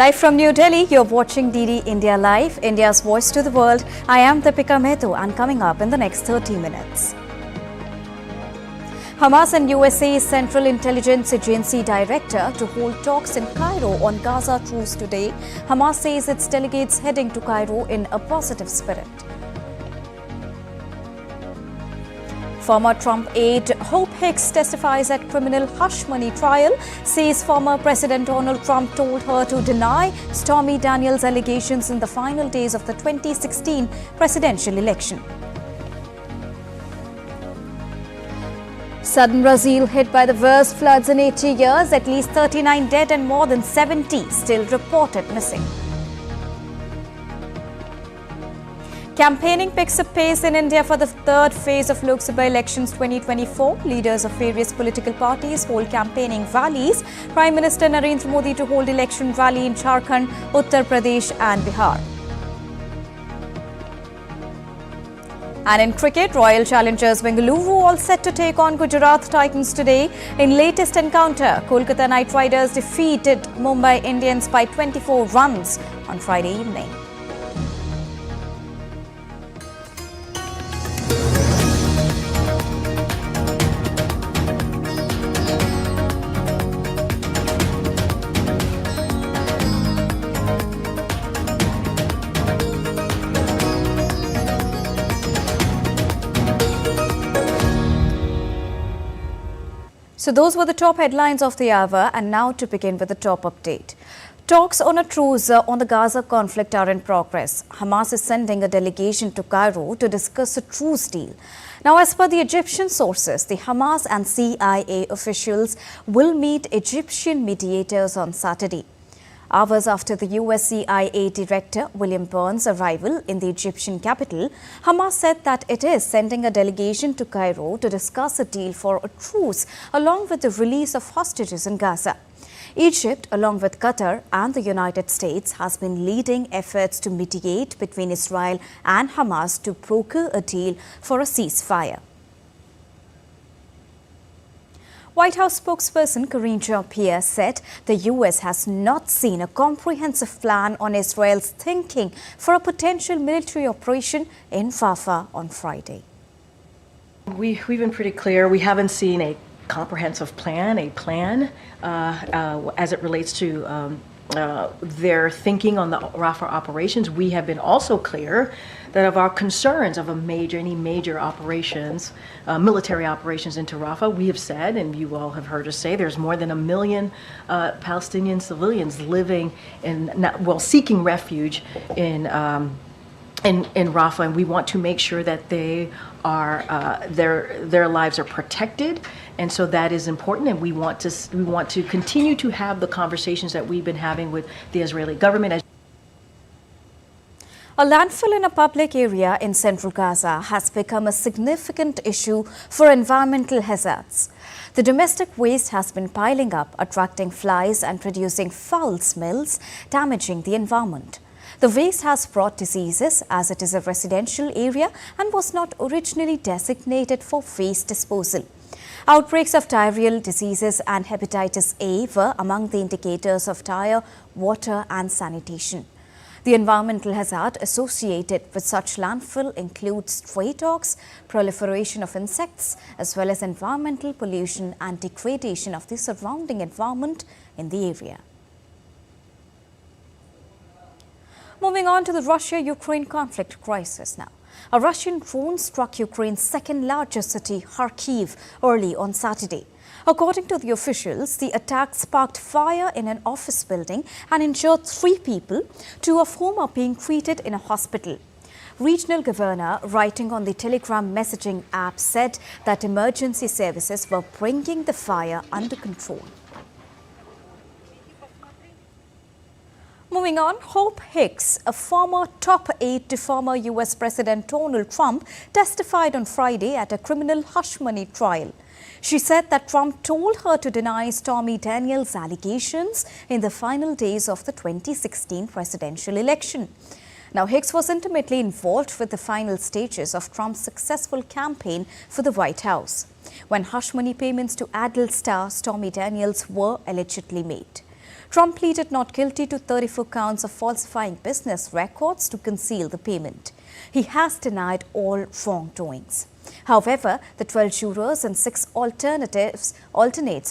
Live from New Delhi, you're watching DD India Live, India's voice to the world. I am Deepika Mehtu, and coming up in the next 30 minutes. Hamas and USA's Central Intelligence Agency director to hold talks in Cairo on Gaza truce today. Hamas says its delegates heading to Cairo in a positive spirit. Former Trump aide Hope Hicks testifies at criminal hush money trial, says former President Donald Trump told her to deny Stormy Daniels' allegations in the final days of the 2016 presidential election. Southern Brazil hit by the worst floods in 80 years, at least 39 dead and more than 70 still reported missing. Campaigning picks up pace in India for the third phase of Lok Sabha elections 2024. Leaders of various political parties hold campaigning rallies. Prime Minister Narendra Modi to hold election rally in Jharkhand, Uttar Pradesh and Bihar. And in cricket, Royal Challengers Bengaluru all set to take on Gujarat Titans today. In latest encounter, Kolkata Knight Riders defeated Mumbai Indians by 24 runs on Friday evening. So those were the top headlines of the hour, and now to begin with the top update. Talks on a truce on the Gaza conflict are in progress. Hamas is sending a delegation to Cairo to discuss a truce deal. Now, as per the Egyptian sources, the Hamas and CIA officials will meet Egyptian mediators on Saturday. Hours after the US CIA Director William Burns' arrival in the Egyptian capital, Hamas said that it is sending a delegation to Cairo to discuss a deal for a truce along with the release of hostages in Gaza. Egypt, along with Qatar and the United States, has been leading efforts to mediate between Israel and Hamas to broker a deal for a ceasefire. White House spokesperson Karine Jean-Pierre said the U.S. has not seen a comprehensive plan on Israel's thinking for a potential military operation in Rafah on Friday. We've been pretty clear. We haven't seen a comprehensive plan, as it relates to their thinking on the Rafah operations. We have been also clear that of our concerns of any major operations, military operations into Rafah, we have said, and you all have heard us say, there's more than 1 million Palestinian civilians living seeking refuge in Rafah, and we want to make sure that they are their lives are protected, and so that is important. And we want to continue to have the conversations that we've been having with the Israeli government. A landfill in a public area in central Gaza has become a significant issue for environmental hazards. The domestic waste has been piling up, attracting flies and producing foul smells, damaging the environment. The waste has brought diseases as it is a residential area and was not originally designated for waste disposal. Outbreaks of diarrheal diseases and hepatitis A were among the indicators of dire water and sanitation. The environmental hazard associated with such landfill includes stray dogs, proliferation of insects, as well as environmental pollution and degradation of the surrounding environment in the area. Moving on to the Russia-Ukraine conflict crisis now. A Russian drone struck Ukraine's second largest city, Kharkiv, early on Saturday. According to the officials, the attack sparked fire in an office building and injured 3 people, 2 of whom are being treated in a hospital. Regional governor, writing on the Telegram messaging app, said that emergency services were bringing the fire under control. Moving on, Hope Hicks, a former top aide to former US President Donald Trump, testified on Friday at a criminal hush money trial. She said that Trump told her to deny Stormy Daniels' allegations in the final days of the 2016 presidential election. Now, Hicks was intimately involved with the final stages of Trump's successful campaign for the White House, when hush money payments to adult star Stormy Daniels were allegedly made. Trump pleaded not guilty to 34 counts of falsifying business records to conceal the payment. He has denied all wrongdoings. However, the 12 jurors and 6 alternates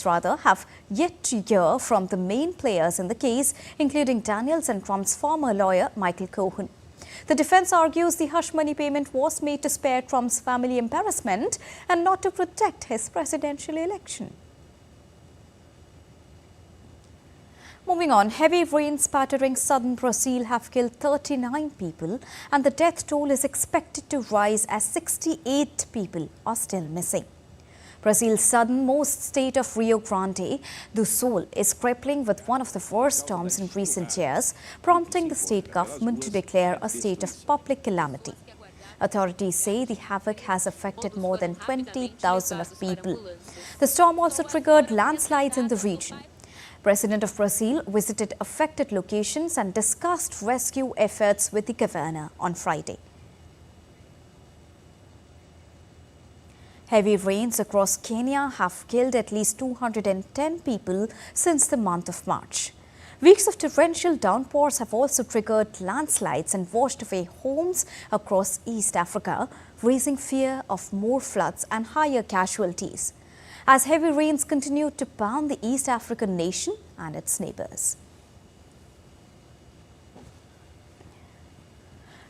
have yet to hear from the main players in the case, including Daniels and Trump's former lawyer, Michael Cohen. The defense argues the hush money payment was made to spare Trump's family embarrassment and not to protect his presidential election. Moving on, heavy rains battering southern Brazil have killed 39 people and the death toll is expected to rise as 68 people are still missing. Brazil's southernmost state of Rio Grande do Sul is grappling with one of the worst storms in recent years, prompting the state government to declare a state of public calamity. Authorities say the havoc has affected more than 20,000 of people. The storm also triggered landslides in the region. President of Brazil visited affected locations and discussed rescue efforts with the governor on Friday. Heavy rains across Kenya have killed at least 210 people since the month of March. Weeks of torrential downpours have also triggered landslides and washed away homes across East Africa, raising fear of more floods and higher casualties, as heavy rains continue to pound the East African nation and its neighbors.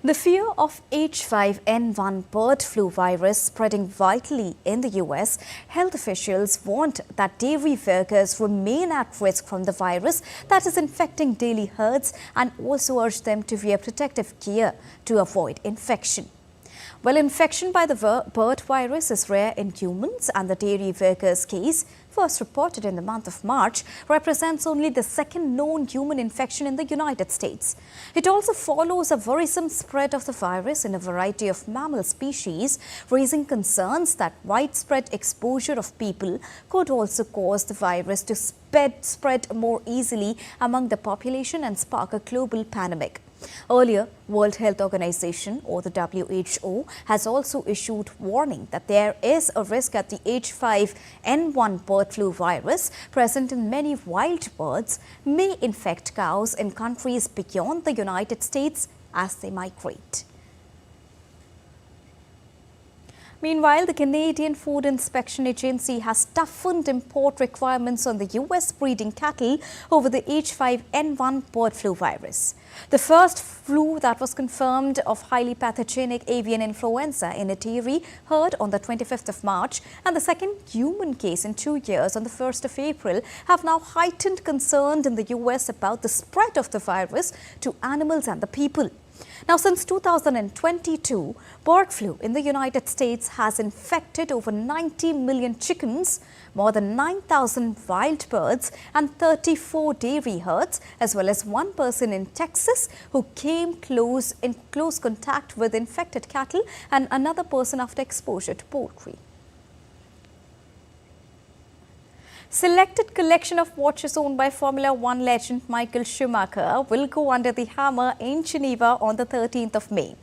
The fear of H5N1 bird flu virus spreading vitally in the US, health officials warned that dairy workers remain at risk from the virus that is infecting daily herds and also urged them to wear protective gear to avoid infection. Well, infection by the bird virus is rare in humans, and the dairy workers' case, first reported in the month of March, represents only the second known human infection in the United States. It also follows a worrisome spread of the virus in a variety of mammal species, raising concerns that widespread exposure of people could also cause the virus to spread more easily among the population and spark a global pandemic. Earlier, World Health Organization, or the WHO, has also issued warning that there is a risk that the H5N1 bird flu virus present in many wild birds may infect cows in countries beyond the United States as they migrate. Meanwhile, the Canadian Food Inspection Agency has toughened import requirements on the US breeding cattle over the H5N1 bird flu virus. The first flu that was confirmed of highly pathogenic avian influenza in a dairy herd on the 25th of March and the second human case in 2 years on the 1st of April have now heightened concern in the US about the spread of the virus to animals and the people. Now, since 2022, bird flu in the United States has infected over 90 million chickens, more than 9,000 wild birds and 34 dairy herds, as well as one person in Texas who came in close contact with infected cattle and another person after exposure to poultry. Selected collection of watches owned by Formula One legend Michael Schumacher will go under the hammer in Geneva on the 13th of May.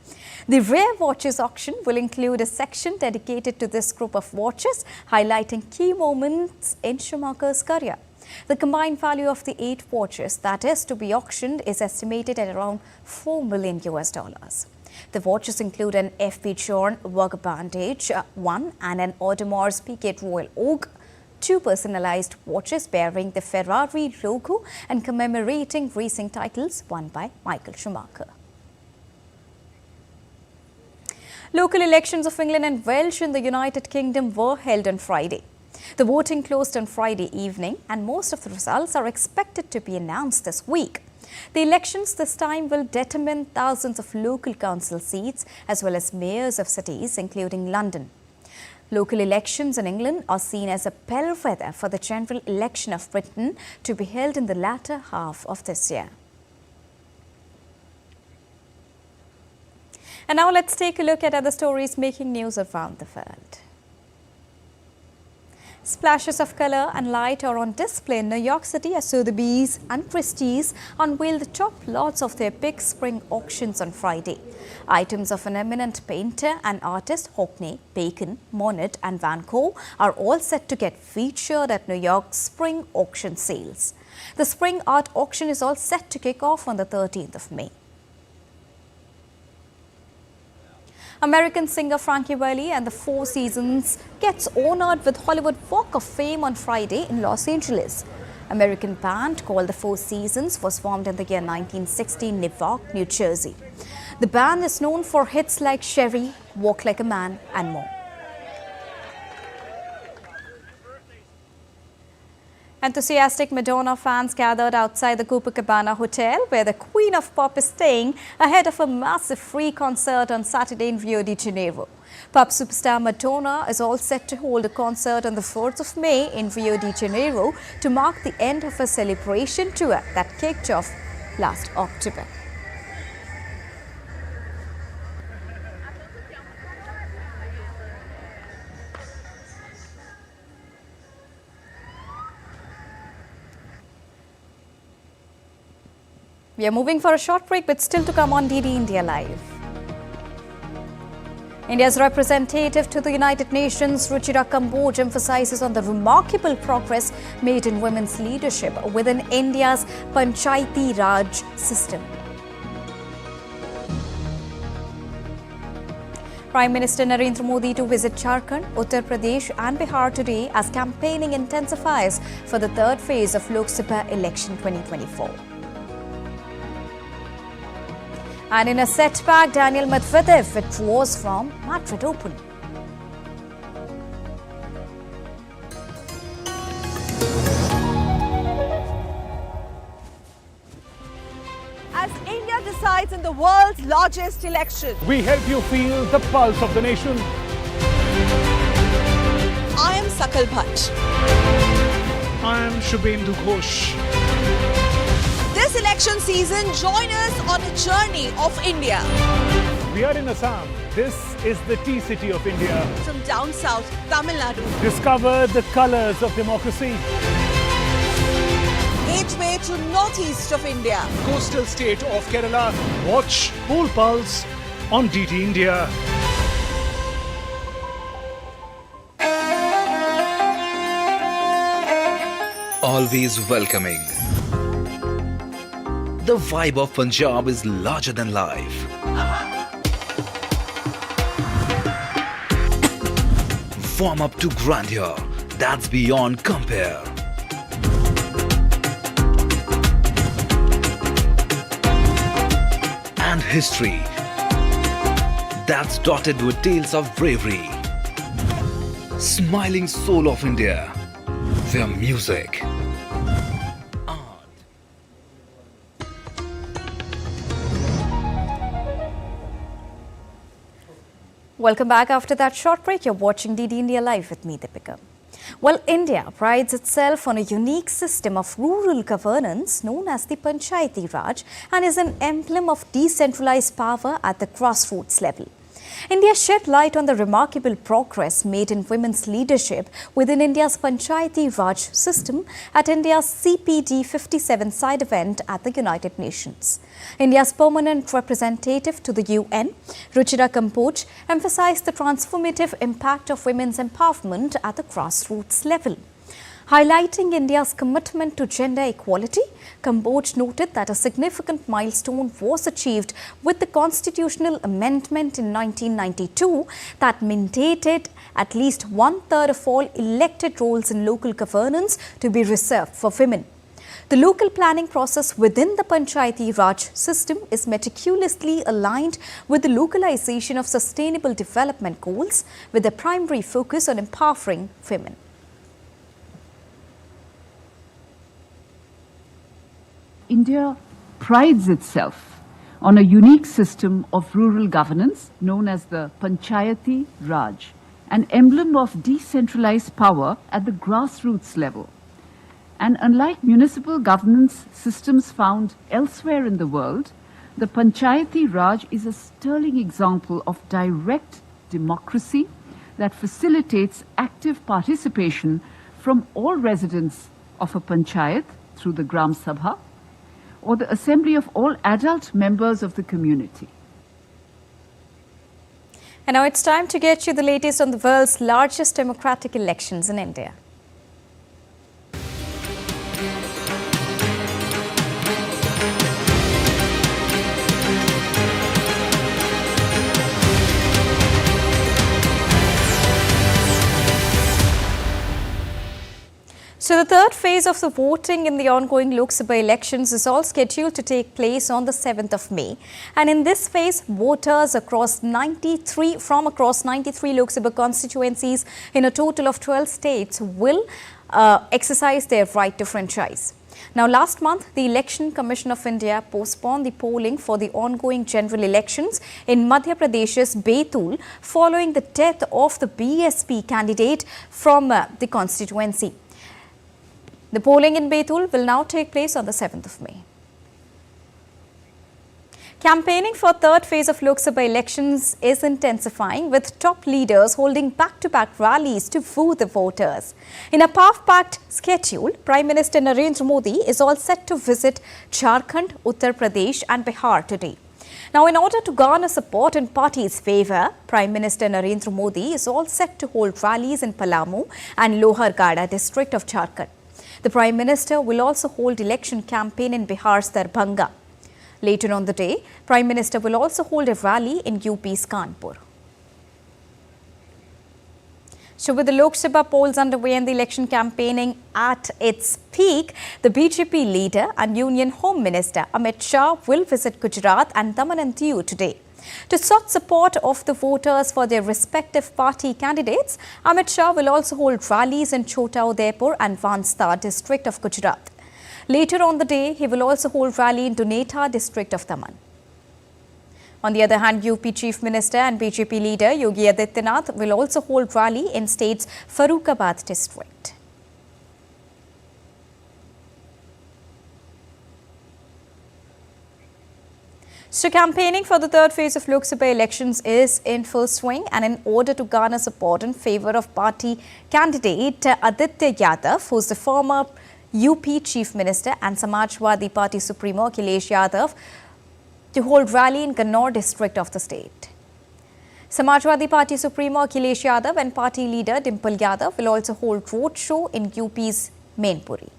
The rare watches auction will include a section dedicated to this group of watches, highlighting key moments in Schumacher's career. The combined value of the 8 watches that is to be auctioned is estimated at around $4 million. The watches include an F.P. Journe Vagabondage 1 and an Audemars Piguet Royal Oak, 2 personalized watches bearing the Ferrari logo and commemorating racing titles won by Michael Schumacher. Local elections of England and Wales in the United Kingdom were held on Friday. The voting closed on Friday evening and most of the results are expected to be announced this week. The elections this time will determine thousands of local council seats as well as mayors of cities, including London. Local elections in England are seen as a bellwether for the general election of Britain to be held in the latter half of this year. And now let's take a look at other stories making news around the world. Splashes of color and light are on display in New York City as Sotheby's and Christie's unveiled the top lots of their big spring auctions on Friday. Items of an eminent painter and artist Hockney, Bacon, Monet and Van Gogh are all set to get featured at New York's spring auction sales. The spring art auction is all set to kick off on the 13th of May. American singer Frankie Valli and the Four Seasons gets honored with Hollywood Walk of Fame on Friday in Los Angeles. American band called the Four Seasons was formed in the year 1960 in Newark, New Jersey. The band is known for hits like Sherry, Walk Like a Man and more. Enthusiastic Madonna fans gathered outside the Copacabana Hotel, where the Queen of Pop is staying, ahead of a massive free concert on Saturday in Rio de Janeiro. Pop superstar Madonna is all set to hold a concert on the 4th of May in Rio de Janeiro to mark the end of a celebration tour that kicked off last October. We are moving for a short break, but still to come on DD India Live. India's representative to the United Nations, Ruchira Kamboj, emphasizes on the remarkable progress made in women's leadership within India's Panchayati Raj system. Prime Minister Narendra Modi to visit Jharkhand, Uttar Pradesh and Bihar today as campaigning intensifies for the third phase of Lok Sabha election 2024. And in a setback, Daniel Medvedev withdraws from Madrid Open. As India decides in the world's largest election, we help you feel the pulse of the nation. I am Sakal Bhatt. I am Shubhendu Ghosh. This election season, join us on a journey of India. We are in Assam. This is the tea city of India. From down south, Tamil Nadu. Discover the colors of democracy. Gateway to northeast of India. Coastal state of Kerala. Watch Poll Pulse on DT India. Always welcoming. The vibe of Punjab is larger than life. Warm up to grandeur that's beyond compare. And history that's dotted with tales of bravery. Smiling soul of India, where music, Welcome back after that short break. You're watching DD India Live with me, Deepika. Well, India prides itself on a unique system of rural governance known as the Panchayati Raj and is an emblem of decentralized power at the grassroots level. India shed light on the remarkable progress made in women's leadership within India's Panchayati Raj system at India's CPD 57 side event at the United Nations. India's permanent representative to the UN, Ruchira Kamboj, emphasized the transformative impact of women's empowerment at the grassroots level. Highlighting India's commitment to gender equality, Kamboj noted that a significant milestone was achieved with the constitutional amendment in 1992 that mandated at least one-third of all elected roles in local governance to be reserved for women. The local planning process within the Panchayati Raj system is meticulously aligned with the localization of sustainable development goals with a primary focus on empowering women. India prides itself on a unique system of rural governance known as the Panchayati Raj, an emblem of decentralized power at the grassroots level. And unlike municipal governance systems found elsewhere in the world, the Panchayati Raj is a sterling example of direct democracy that facilitates active participation from all residents of a panchayat through the Gram Sabha or the assembly of all adult members of the community. And now it's time to get you the latest on the world's largest democratic elections in India. So the third phase of the voting in the ongoing Lok Sabha elections is all scheduled to take place on the 7th of May. And in this phase, voters from across 93 Lok Sabha constituencies in a total of 12 states will exercise their right to franchise. Now, last month, the Election Commission of India postponed the polling for the ongoing general elections in Madhya Pradesh's Betul following the death of the BSP candidate from the constituency. The polling in Betul will now take place on the 7th of May. Campaigning for third phase of Lok Sabha elections is intensifying, with top leaders holding back-to-back rallies to woo the voters. In a power-packed schedule, Prime Minister Narendra Modi is all set to visit Jharkhand, Uttar Pradesh and Bihar today. Now, in order to garner support in party's favour, Prime Minister Narendra Modi is all set to hold rallies in Palamu and Lohargada district of Jharkhand. The Prime Minister will also hold election campaign in Bihar's Darbhanga. Later on the day, Prime Minister will also hold a rally in UP's Kanpur. So with the Lok Sabha polls underway and the election campaigning at its peak, the BJP leader and Union Home Minister Amit Shah will visit Gujarat and Daman and Diu today. To sought support of the voters for their respective party candidates, Amit Shah will also hold rallies in Chota Udaipur and Vansda district of Gujarat. Later on the day, he will also hold rally in Duneta district of Daman. On the other hand, UP Chief Minister and BJP leader Yogi Adityanath will also hold rally in state's Farrukhabad district. So campaigning for the third phase of Lok Sabha elections is in full swing, and in order to garner support in favour of party candidate Aditya Yadav, who is the former UP Chief Minister, and Samajwadi Party Supremo Akhilesh Yadav, to hold rally in Kannauj district of the state. Samajwadi Party Supremo Akhilesh Yadav and party leader Dimple Yadav will also hold roadshow in UP's Mainpuri.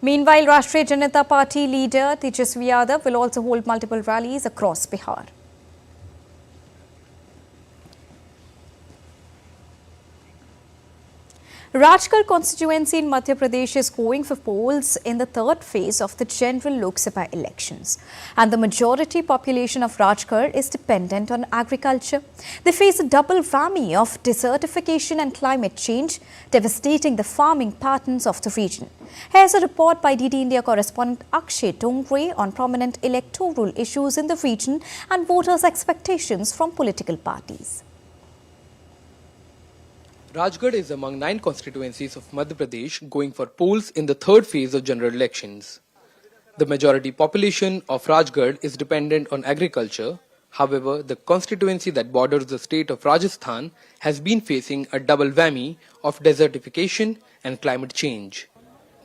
Meanwhile, Rashtriya Janata Party leader Tejasvi Yadav will also hold multiple rallies across Bihar. Rajgarh constituency in Madhya Pradesh is going for polls in the third phase of the general Lok Sabha elections. And the majority population of Rajgarh is dependent on agriculture. They face a double whammy of desertification and climate change, devastating the farming patterns of the region. Here's a report by DD India correspondent Akshay Dongre on prominent electoral issues in the region and voters' expectations from political parties. Rajgarh is among 9 constituencies of Madhya Pradesh going for polls in the third phase of general elections. The majority population of Rajgarh is dependent on agriculture. However, the constituency that borders the state of Rajasthan has been facing a double whammy of desertification and climate change,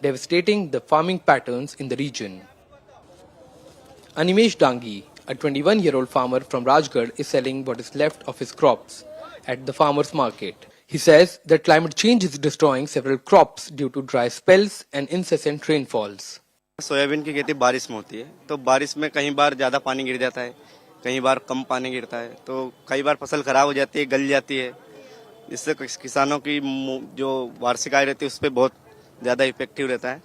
devastating the farming patterns in the region. Animesh Dangi, a 21-year-old farmer from Rajgarh, is selling what is left of his crops at the farmers' market. He says that climate change is destroying several crops due to dry spells and incessant rainfalls. Soybean की खेती बारिश में होती है, तो बारिश में कहीं बार ज्यादा पानी गिर जाता है, कहीं बार कम पानी गिरता है, तो कई बार फसल खराब हो जाती है, गल जाती है, जिससे किसानों की जो वार्षिक आय रहती है उस पर बहुत ज्यादा इफेक्टिव रहता है.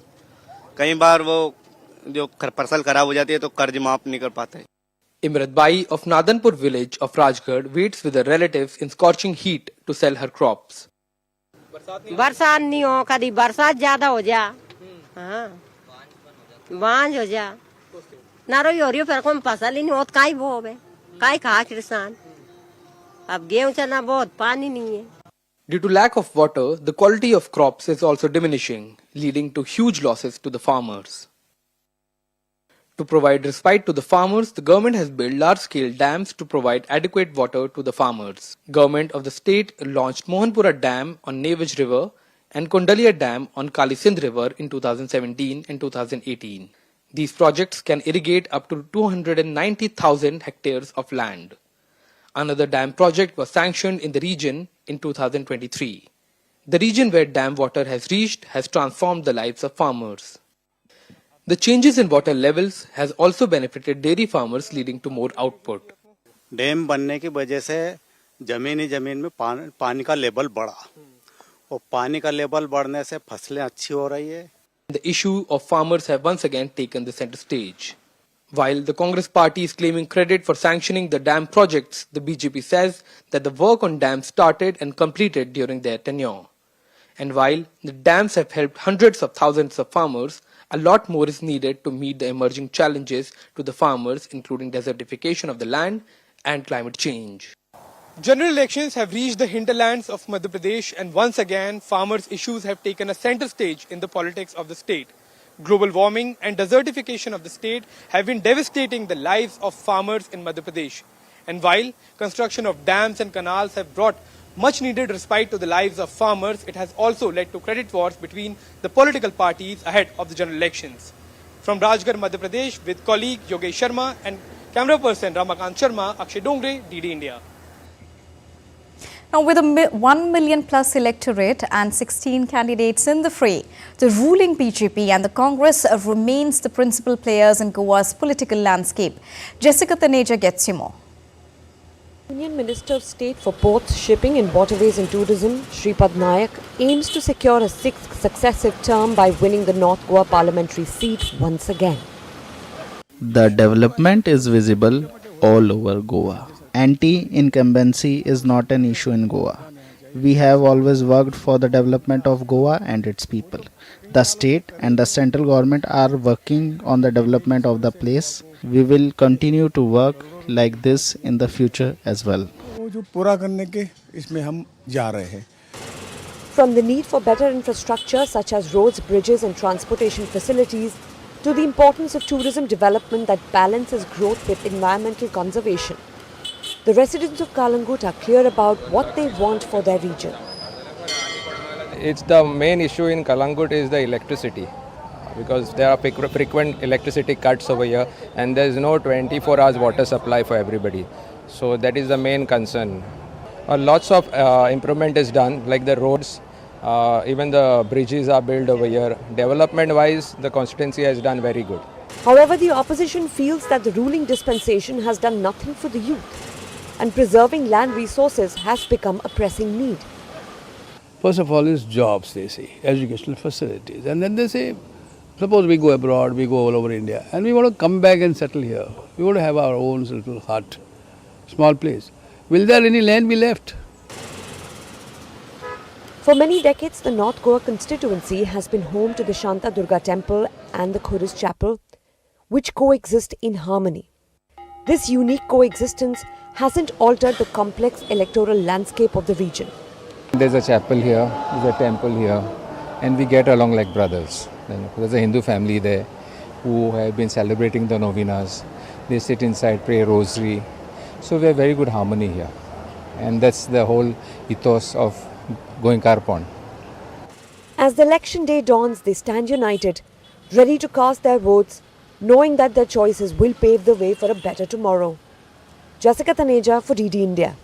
कई बार वो जो फसल खराब हो जाती है तो कर्ज माफ नहीं कर पाते. Imrat Bai of Nadanpur village of Rajgarh waits with her relatives in scorching heat to sell her crops. बरसात नहीं हो, कभी बरसात ज्यादा हो जा, हाँ, बांझ हो जा, नारोई हो रही हो, फिर कोई फसल ही नहीं होता, काई बोवे, काई खा किसान, अब गेहूं चना बहुत पानी नहीं है. Due to lack of water, the quality of crops is also diminishing, leading to huge losses to the farmers. To provide respite to the farmers, the government has built large-scale dams to provide adequate water to the farmers. Government of the state launched Mohanpura Dam on Nevaj River and Kondalia Dam on Kali Sindh River in 2017 and 2018. These projects can irrigate up to 290,000 hectares of land. Another dam project was sanctioned in the region in 2023. The region where dam water has reached has transformed the lives of farmers. The changes in water levels has also benefited dairy farmers, leading to more output. Dam बनने की वजह से जमीन में पानी का level बढ़ा और पानी का लेवल बढ़ने से फसलें अच्छी हो रही है. The issue of farmers have once again taken the center stage. While the Congress party is claiming credit for sanctioning the dam projects, the BJP says that the work on dams started and completed during their tenure. And while the dams have helped hundreds of thousands of farmers, a lot more is needed to meet the emerging challenges to the farmers, including desertification of the land and climate change. General elections have reached the hinterlands of Madhya Pradesh, and once again farmers' issues have taken a center stage in the politics of the state. Global warming and desertification of the state have been devastating the lives of farmers in Madhya Pradesh. And while construction of dams and canals have brought much needed respite to the lives of farmers, it has also led to credit wars between the political parties ahead of the general elections. From Rajgarh, Madhya Pradesh, with colleague Yogesh Sharma and camera person Ramakant Sharma, Akshay Dongre, DD India. Now, with a 1 million plus electorate and 16 candidates in the fray, the ruling BJP and the Congress remains the principal players in Goa's political landscape. Jessica Taneja gets you more. Union Minister of State for Ports, Shipping and Waterways and Tourism, Shripad Nayak, aims to secure a sixth successive term by winning the North Goa parliamentary seat once again. The development is visible all over Goa. Anti-incumbency is not an issue in Goa. We have always worked for the development of Goa and its people. The state and the central government are working on the development of the place. We will continue to work like this in the future as well. From the need for better infrastructure such as roads, bridges and transportation facilities to the importance of tourism development that balances growth with environmental conservation, the residents of Kalangut are clear about what they want for their region. It's the main issue in Kalangut is the electricity, because there are frequent electricity cuts over here and there is no 24 hours water supply for everybody. So that is the main concern. Lots of improvement is done, like the roads, even the bridges are built over here. Development wise, the constituency has done very good. However, the opposition feels that the ruling dispensation has done nothing for the youth, and preserving land resources has become a pressing need. First of all is jobs, they say, educational facilities. And then they say, suppose we go abroad, we go all over India, and we want to come back and settle here. We want to have our own little hut, small place. Will there any land be left? For many decades, the North Goa constituency has been home to the Shanta Durga temple and the Khuris chapel, which coexist in harmony. This unique coexistence hasn't altered the complex electoral landscape of the region. There's a chapel here, there's a temple here, and we get along like brothers. There's a Hindu family there who have been celebrating the novenas. They sit inside, pray rosary. So we have very good harmony here. And that's the whole ethos of going Karpon. As the election day dawns, they stand united, ready to cast their votes, knowing that their choices will pave the way for a better tomorrow. Jessica Taneja for DD India.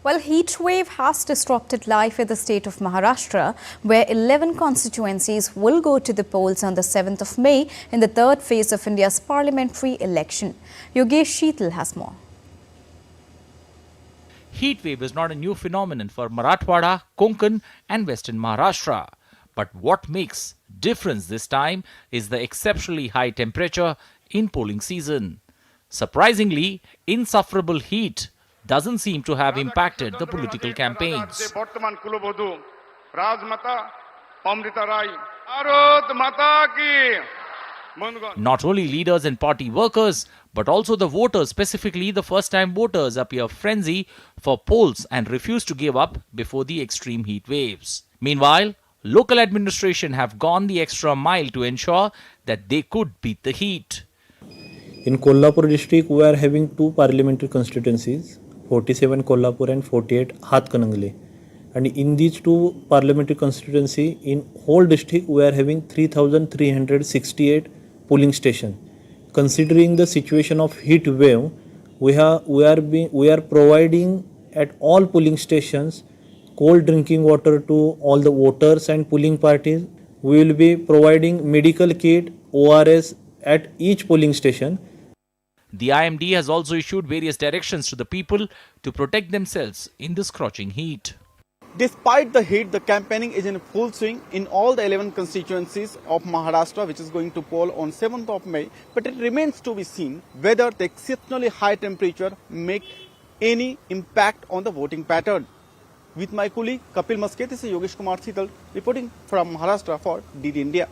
Well, Heatwave has disrupted life in the state of Maharashtra, where 11 constituencies will go to the polls on the 7th of May in the third phase of India's parliamentary election. Yogesh Sheetal has more. Heatwave is not a new phenomenon for Marathwada, Konkan and Western Maharashtra. But what makes difference this time is the exceptionally high temperature in polling season. Surprisingly, insufferable heat doesn't seem to have impacted the political campaigns. Not only leaders and party workers, but also the voters, specifically the first-time voters, appear frenzy for polls and refuse to give up before the extreme heat waves. Meanwhile, local administration have gone the extra mile to ensure that they could beat the heat. In Kolhapur district, we are having two parliamentary constituencies, 47 Kolhapur and 48 Hatkanangle. And in these two parliamentary constituency, in whole district, we are having 3,368 polling stations. Considering the situation of heat wave, we are providing at all polling stations cold drinking water to all the voters and polling parties. We will be providing medical kit, ORS at each polling station. The IMD has also issued various directions to the people to protect themselves in the scorching heat. Despite the heat, the campaigning is in full swing in all the 11 constituencies of Maharashtra, which is going to poll on 7th of May. But it remains to be seen whether the exceptionally high temperature make any impact on the voting pattern. With my colleague Kapil Maske, this is Yogesh Kumar Sital reporting from Maharashtra for DD India.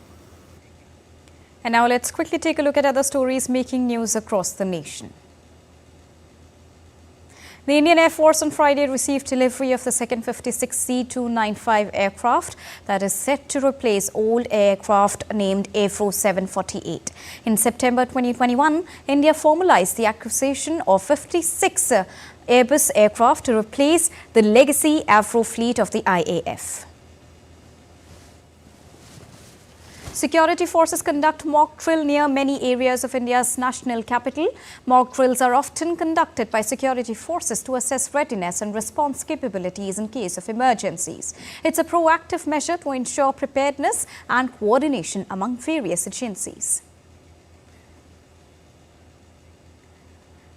And now let's quickly take a look at other stories making news across the nation. The Indian Air Force on Friday received delivery of the second 56 C-295 aircraft that is set to replace old aircraft named Avro 748. In September 2021, India formalized the acquisition of 56 Airbus aircraft to replace the legacy Avro fleet of the IAF. Security forces conduct mock drill near many areas of India's national capital. Mock drills are often conducted by security forces to assess readiness and response capabilities in case of emergencies. It's a proactive measure to ensure preparedness and coordination among various agencies.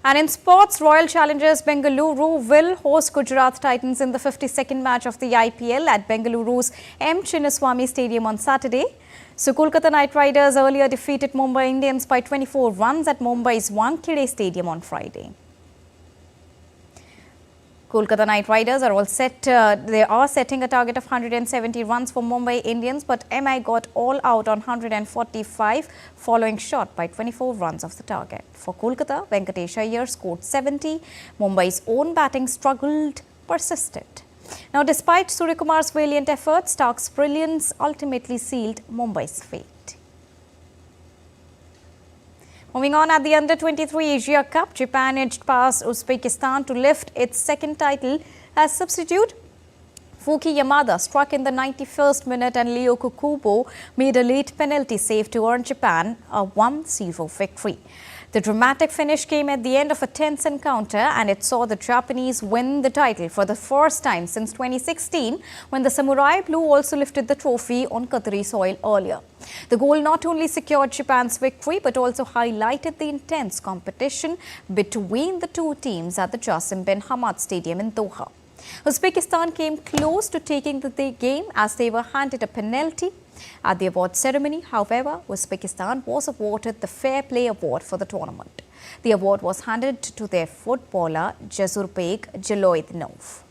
And in sports, Royal Challengers Bengaluru will host Gujarat Titans in the 52nd match of the IPL at Bengaluru's M. Chinnaswamy Stadium on Saturday. So Kolkata Knight Riders earlier defeated Mumbai Indians by 24 runs at Mumbai's Wankhede Stadium on Friday. Kolkata Knight Riders are all set. They are setting a target of 170 runs for Mumbai Indians, but MI got all out on 145, following short by 24 runs of the target. For Kolkata, Venkatesh Iyer scored 70. Mumbai's own batting struggled, persisted. Now, despite Suryakumar's valiant efforts, Stark's brilliance ultimately sealed Mumbai's fate. Moving on, at the Under-23 Asia Cup, Japan edged past Uzbekistan to lift its second title as substitute. Fuki Yamada struck in the 91st minute and Leo Kukubo made a late penalty save to earn Japan a 1-0 victory. The dramatic finish came at the end of a tense encounter, and it saw the Japanese win the title for the first time since 2016, when the Samurai Blue also lifted the trophy on Qatari soil earlier. The goal not only secured Japan's victory, but also highlighted the intense competition between the two teams at the Jassim bin Hamad Stadium in Doha. Uzbekistan came close to taking the game as they were handed a penalty. At the award ceremony, however, Uzbekistan was awarded the Fair Play Award for the tournament. The award was handed to their footballer Jazurbek Jaloidnov.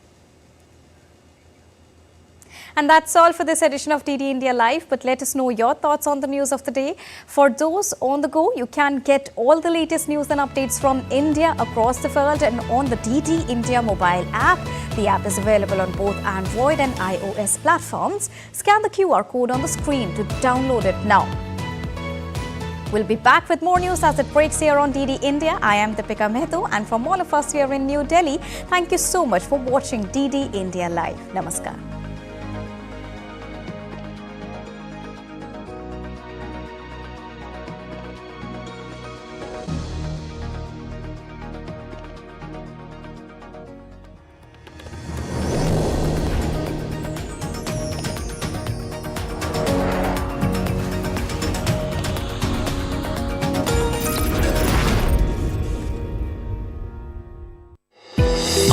And that's all for this edition of DD India Live. But let us know your thoughts on the news of the day. For those on the go, you can get all the latest news and updates from India across the world and on the DD India mobile app. The app is available on both Android and iOS platforms. Scan the QR code on the screen to download it now. We'll be back with more news as it breaks here on DD India. I am Deepika Mehto, and from all of us here in New Delhi, thank you so much for watching DD India Live. Namaskar.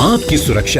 आपकी सुरक्षा